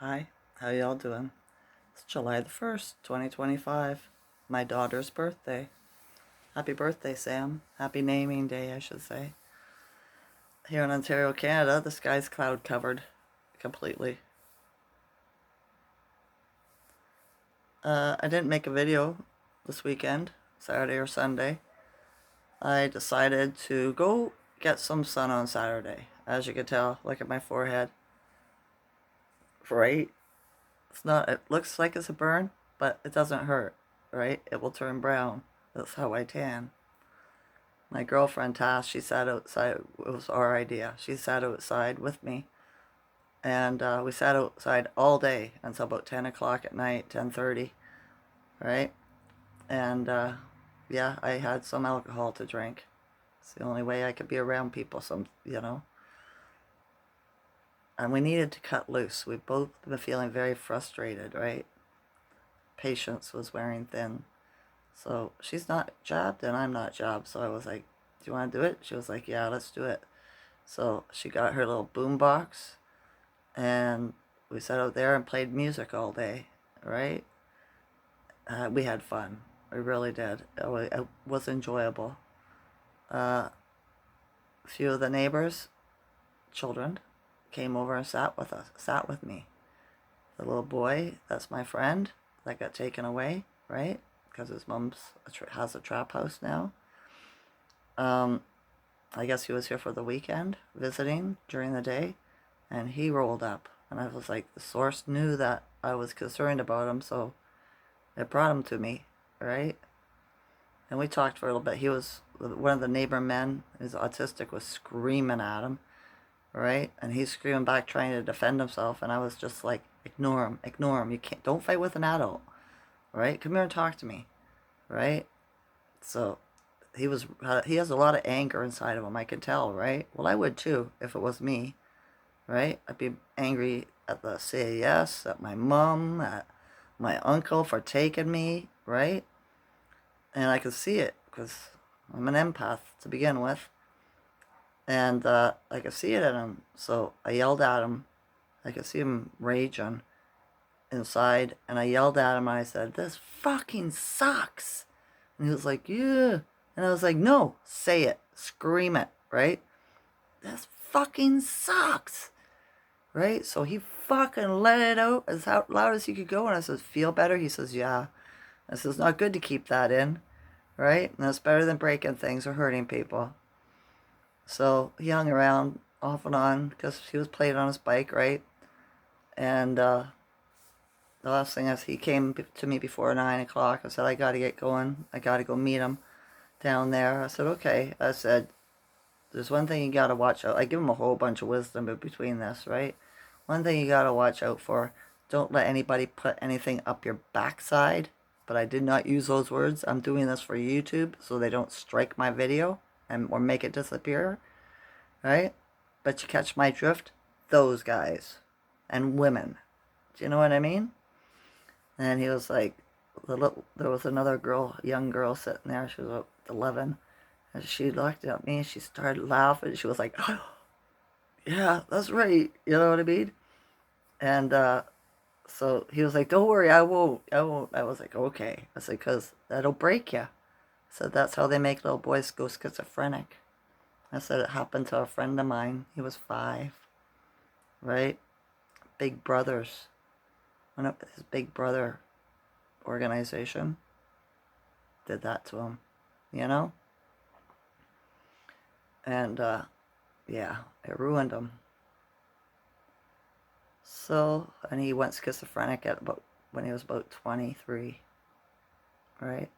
Hi, how y'all doing? It's July the 1st, 2025. My daughter's birthday. Happy birthday, Sam. Happy naming day, I should say. Here in Ontario, Canada, the sky's cloud covered completely. I didn't make a video this weekend, Saturday or Sunday. I decided to go get some sun on Saturday. As you can tell, look at my forehead. Right? It looks like it's a burn, but it doesn't hurt, right? It will turn brown. That's how I tan. My girlfriend Tash, she sat outside. It was our idea. She sat outside with me, and we sat outside all day until about 10 o'clock at night, 10:30, right? And yeah, I had some alcohol to drink. It's the only way I could be around people. And we needed to cut loose. We've both been feeling very frustrated, right? Patience was wearing thin. So she's not jabbed and I'm not jabbed. So I was like, "Do you want to do it?" She was like, "Yeah, let's do it." So she got her little boom box and we sat out there and played music all day, right? We had fun. We really did. It was enjoyable. A few of the neighbors' children came over and sat with me. The little boy, that's my friend, that got taken away, right? Because his mom's has a trap house now. Um, I guess he was here for the weekend, visiting during the day, and he rolled up. And I was like, the source knew that I was concerned about him, so it brought him to me, right? And we talked for a little bit. He was one of the neighbor men, who's autistic, was screaming at him, right? And he's screaming back, trying to defend himself. And I was just like, ignore him, ignore him. You can't, don't fight with an adult, right? Come here and talk to me, right? So he has a lot of anger inside of him. I can tell, right? Well, I would too if it was me, right? I'd be angry at the CAS, at my mom, at my uncle for taking me, right? And I could see it because I'm an empath to begin with. And I could see it in him. So I yelled at him. I could see him raging inside. And I yelled at him and I said, "This fucking sucks." And he was like, "Yeah." And I was like, "No, say it. Scream it, right? This fucking sucks." Right? So he fucking let it out as loud as he could go. And I says, "Feel better?" He says, "Yeah." I says, "Not good to keep that in, right? And that's better than breaking things or hurting people." So he hung around off and on because he was playing on his bike, right? And the last thing is he came to me before 9 o'clock. I said, "I got to get going. I got to go meet him down there." I said, "Okay." I said, "There's one thing you got to watch out." I give him a whole bunch of wisdom between this, right? One thing you got to watch out for, don't let anybody put anything up your backside. But I did not use those words. I'm doing this for YouTube so they don't strike my video or make it disappear, right? But you catch my drift? Those guys and women. Do you know what I mean? And he was like, there was another girl, young girl sitting there. She was about 11. And she looked at me and she started laughing. She was like, "Oh, yeah, that's right." You know what I mean? And so he was like, "Don't worry, I won't. I won't." I was like, "Okay." I said, "Because that'll break you." I said, "That's how they make little boys go schizophrenic." I said, "It happened to a friend of mine. He was 5, right? Big Brothers. One of his Big Brother organization did that to him, you know?" And yeah, it ruined him. So, and he went schizophrenic when he was about 23, right?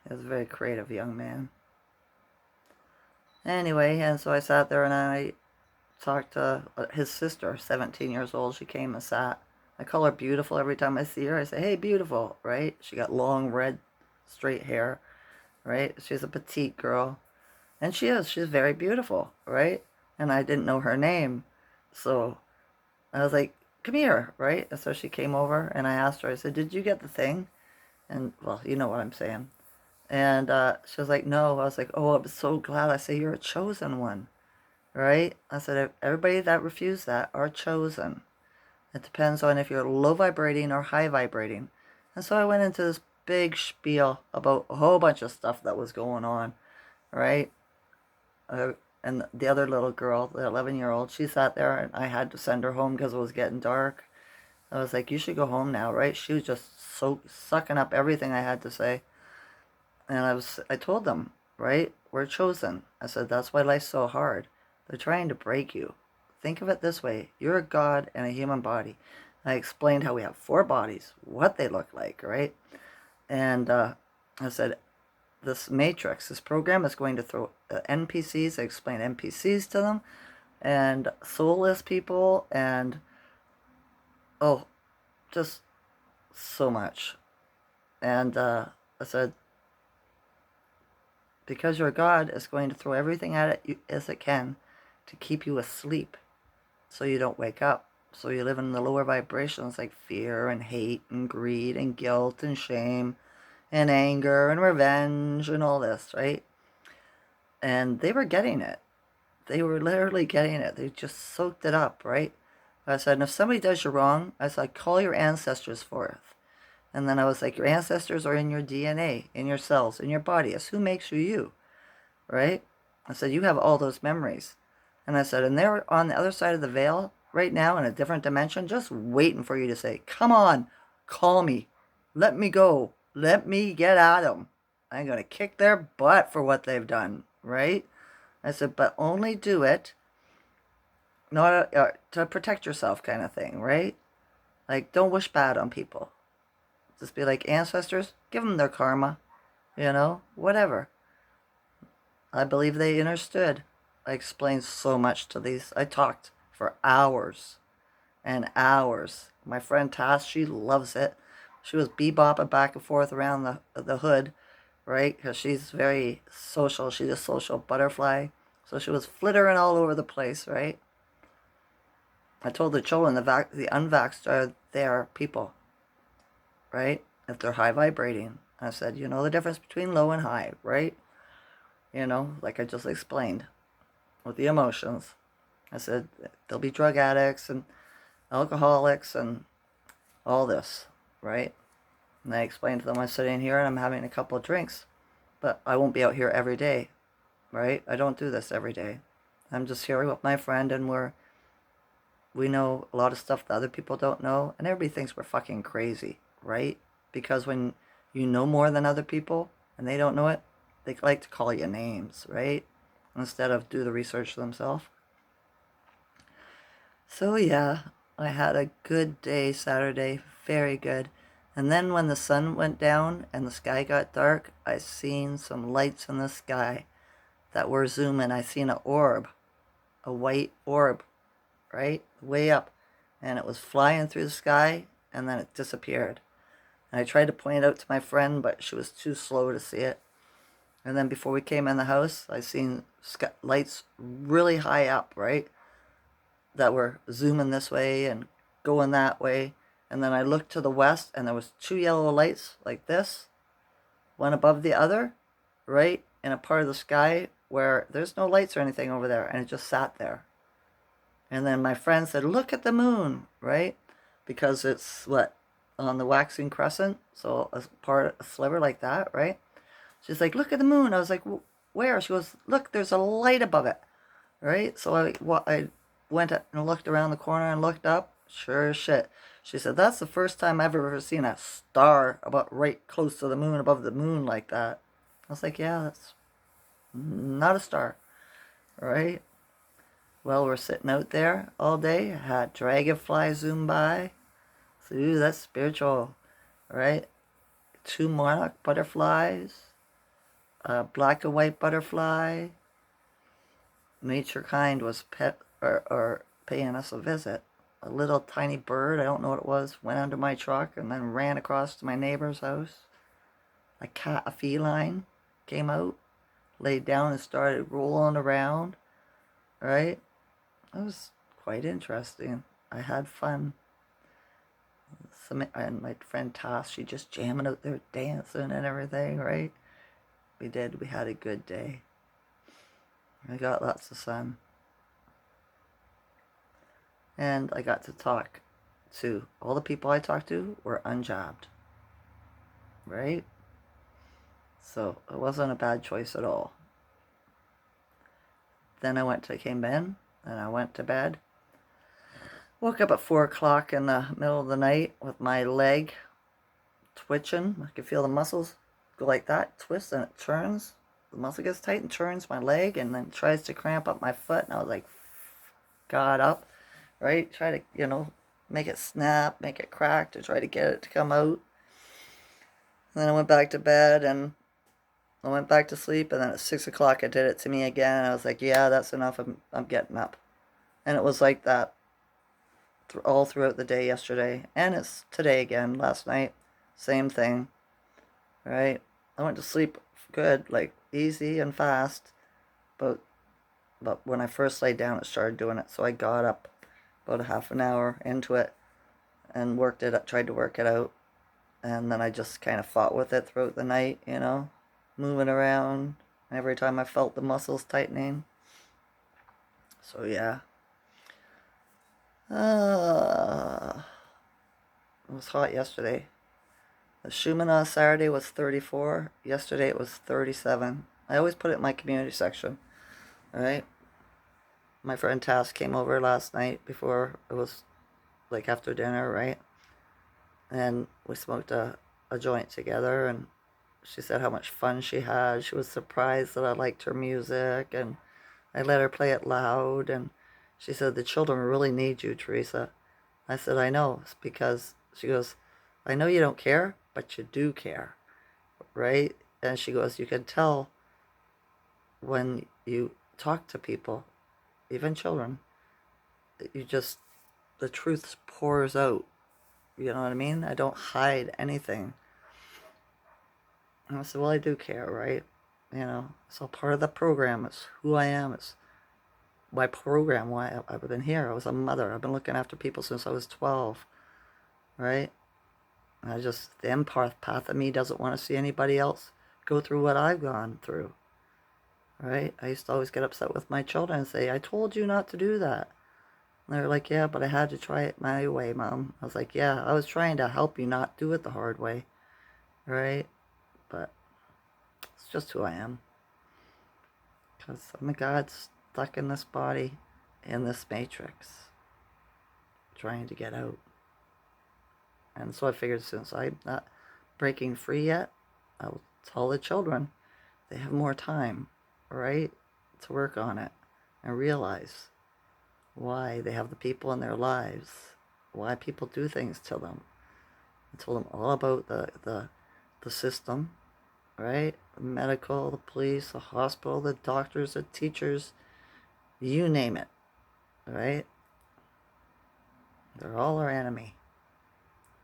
He was a very creative young man. Anyway, and so I sat there and I talked to his sister, 17 years old. She came and sat. I call her beautiful every time I see her. I say, "Hey, beautiful," right? She got long, red, straight hair, right? She's a petite girl. And she is. She's very beautiful, right? And I didn't know her name. So I was like, "Come here," right? And so she came over and I asked her, I said, "Did you get the thing?" And, well, you know what I'm saying. And she was like, "No." I was like, "Oh, I'm so glad." I say, "You're a chosen one," right? I said, everybody that refused that are chosen. It depends on if you're low vibrating or high vibrating. And so I went into this big spiel about a whole bunch of stuff that was going on, right? Uh, and the other little girl, the 11-year-old, she sat there and I had to send her home because it was getting dark. I was like, you should go home now, right? She was just so sucking up everything I had to say. And I told them, right? We're chosen. I said, that's why life's so hard. They're trying to break you. Think of it this way. You're a god in a human body. I explained how we have 4 bodies, what they look like, right? And I said, this matrix, this program is going to throw NPCs. I explained NPCs to them, and soulless people, and oh, just so much. And I said, because your God is going to throw everything at it as it can to keep you asleep so you don't wake up. So you live in the lower vibrations like fear and hate and greed and guilt and shame and anger and revenge and all this, right? And they were getting it. They were literally getting it. They just soaked it up, right? I said, and if somebody does you wrong, I said, call your ancestors forth. And then I was like, your ancestors are in your DNA, in your cells, in your body. It's who makes you you, right? I said, you have all those memories. And I said, and they're on the other side of the veil right now in a different dimension, just waiting for you to say, come on, call me. Let me go. Let me get at them. I'm going to kick their butt for what they've done, right? I said, but only do it not to protect yourself kind of thing, right? Like, don't wish bad on people. Just be like, ancestors, give them their karma, whatever. I believe they understood. I explained so much to these. I talked for hours and hours. My friend Tass, she loves it. She was bebopping back and forth around the hood, right? Because she's very social. She's a social butterfly. So she was flittering all over the place, right? I told the children the unvaxxed are their people, right? If they're high vibrating. I said, you know the difference between low and high, right? Like I just explained with the emotions. I said, there'll be drug addicts and alcoholics and all this, right? And I explained to them, I'm sitting here and I'm having a couple of drinks, but I won't be out here every day, right? I don't do this every day. I'm just here with my friend and we know a lot of stuff that other people don't know, and everybody thinks we're fucking crazy, right? Because when you know more than other people and they don't know it, they like to call you names, right? Instead of do the research themselves. So yeah, I had a good day Saturday, very good. And then when the sun went down and the sky got dark, I seen some lights in the sky that were zooming. I seen an orb, a white orb, right? Way up. And it was flying through the sky and then it disappeared. And I tried to point it out to my friend, but she was too slow to see it. And then before we came in the house, I seen lights really high up, right? That were zooming this way and going that way. And then I looked to the west and there was 2 yellow lights like this, one above the other, right? In a part of the sky where there's no lights or anything over there, and it just sat there. And then my friend said, look at the moon, right? Because it's on the waxing crescent, so a sliver like that, right? She's like, look at the moon. I was like, where? She goes, look, there's a light above it, right? So I went and looked around the corner and looked up. Sure as shit. She said, that's the first time I've ever seen a star about right close to the moon, above the moon like that. I was like, yeah, that's not a star, right? Well, we're sitting out there all day. Had dragonflies zoom by. So, ooh, that's spiritual, right? 2 monarch butterflies, a black and white butterfly. Nature kind was or paying us a visit. A little tiny bird, I don't know what it was, went under my truck and then ran across to my neighbor's house. A feline, came out, laid down and started rolling around, right? It was quite interesting. I had fun. And my friend Toss, she just jamming out there, dancing and everything, right? We had a good day. I got lots of sun. And I got to talk to all the people I talked to were unjobbed, right? So it wasn't a bad choice at all. Then came in, and I went to bed. Woke up at 4 o'clock in the middle of the night with my leg twitching. I could feel the muscles go like that, twist, and it turns. The muscle gets tight and turns my leg, and then tries to cramp up my foot. And I was like, got up, right? Try to, make it snap, make it crack to try to get it to come out. And then I went back to bed, and I went back to sleep, and then at 6 o'clock it did it to me again. And I was like, yeah, that's enough. I'm getting up. And it was like that all throughout the day yesterday. And it's today again, last night. Same thing, right? I went to sleep good, like easy and fast. But when I first laid down, it started doing it. So I got up about a half an hour into it and tried to work it out. And then I just kind of fought with it throughout the night, moving around every time I felt the muscles tightening. So yeah. It was hot yesterday. The Schuman on Saturday was 34. Yesterday it was 37. I always put it in my community section. Alright? My friend Tass came over last night before it was like after dinner, right? And we smoked a joint together, and she said how much fun she had. She was surprised that I liked her music, and I let her play it loud, and she said, the children really need you, Teresa. I said, I know. It's because, she goes, I know you don't care, but you do care, right? And she goes, you can tell when you talk to people, even children, the truth pours out. You know what I mean? I don't hide anything. And I said, well, I do care, right? It's all part of the program. It's who I am. It's my program, why I've been here. I was a mother. I've been looking after people since I was 12, right? The empath path of me doesn't want to see anybody else go through what I've gone through, right? I used to always get upset with my children and say, I told you not to do that. And they're like, yeah, but I had to try it my way, Mom. I was like, yeah, I was trying to help you not do it the hard way, right? But it's just who I am. Because I'm a God stuck in this body, in this matrix, trying to get out. And so I figured since I'm not breaking free yet, I'll tell the children they have more time, right, to work on it and realize why they have the people in their lives, why people do things to them. I told them all about the system, right? The medical, the police, the hospital, the doctors, the teachers, you name it, right? They're all our enemy.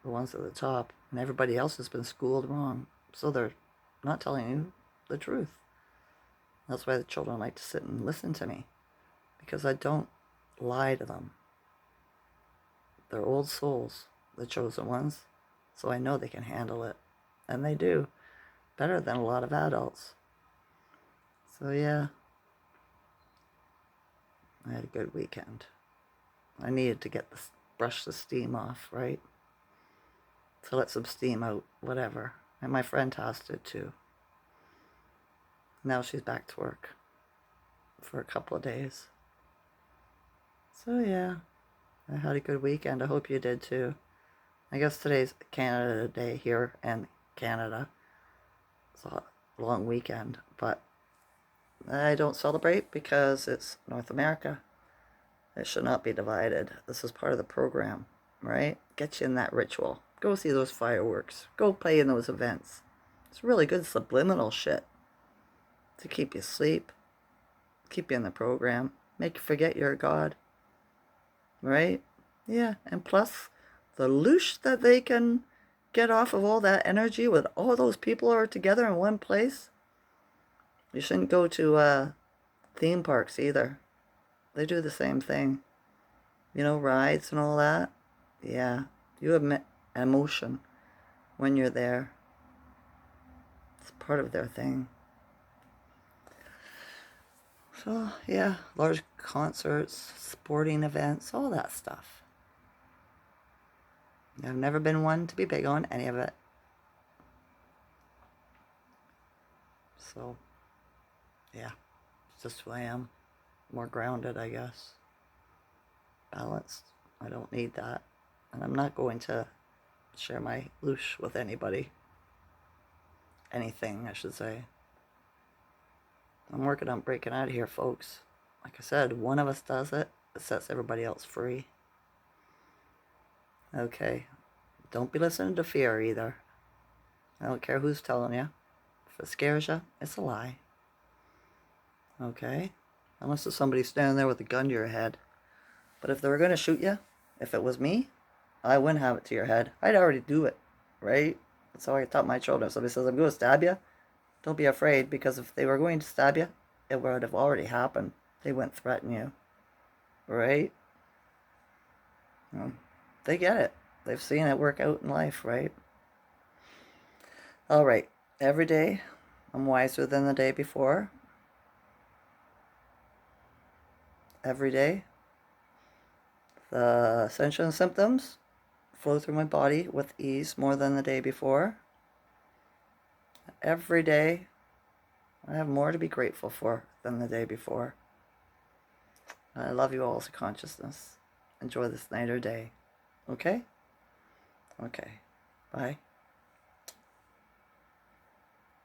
The ones at the top, and everybody else has been schooled wrong. So they're not telling you the truth. That's why the children like to sit and listen to me, because I don't lie to them. They're old souls, the chosen ones, so I know they can handle it. And they do, better than a lot of adults. So yeah, I had a good weekend. I needed to brush the steam off, right? To let some steam out, whatever. And my friend tossed it too. Now she's back to work for a couple of days. So yeah, I had a good weekend. I hope you did too. I guess today's Canada Day here in Canada. It's a long weekend, but I don't celebrate because it's North America. It should not be divided. This is part of the program, right? Get you in that ritual. Go see those fireworks. Go play in those events. It's really good subliminal shit to keep you asleep, keep you in the program, make you forget you're a god, right? Yeah, and plus the loosh that they can get off of all that energy with all those people are together in one place. You shouldn't go to theme parks either. They do the same thing. Rides and all that. Yeah, you have emotion when you're there. It's part of their thing. So, yeah, large concerts, sporting events, all that stuff. I've never been one to be big on any of it. So, yeah, it's just who I am. More grounded, I guess. Balanced. I don't need that. And I'm not going to share my loosh with anybody. Anything, I should say. I'm working on breaking out of here, folks. Like I said, one of us does it, it sets everybody else free. Okay. Don't be listening to fear either. I don't care who's telling you. If it scares you, it's a lie. Okay? Unless there's somebody standing there with a gun to your head. But if they were going to shoot you, if it was me, I wouldn't have it to your head. I'd already do it. Right? That's how I taught my children. If somebody says, I'm going to stab you, don't be afraid, because if they were going to stab you, it would have already happened. They wouldn't threaten you. Right? They get it. They've seen it work out in life, right? All right. Every day, I'm wiser than the day before. Every day, the Ascension symptoms flow through my body with ease more than the day before. Every day, I have more to be grateful for than the day before. I love you all as a consciousness. Enjoy this night or day. Okay? Okay. Bye.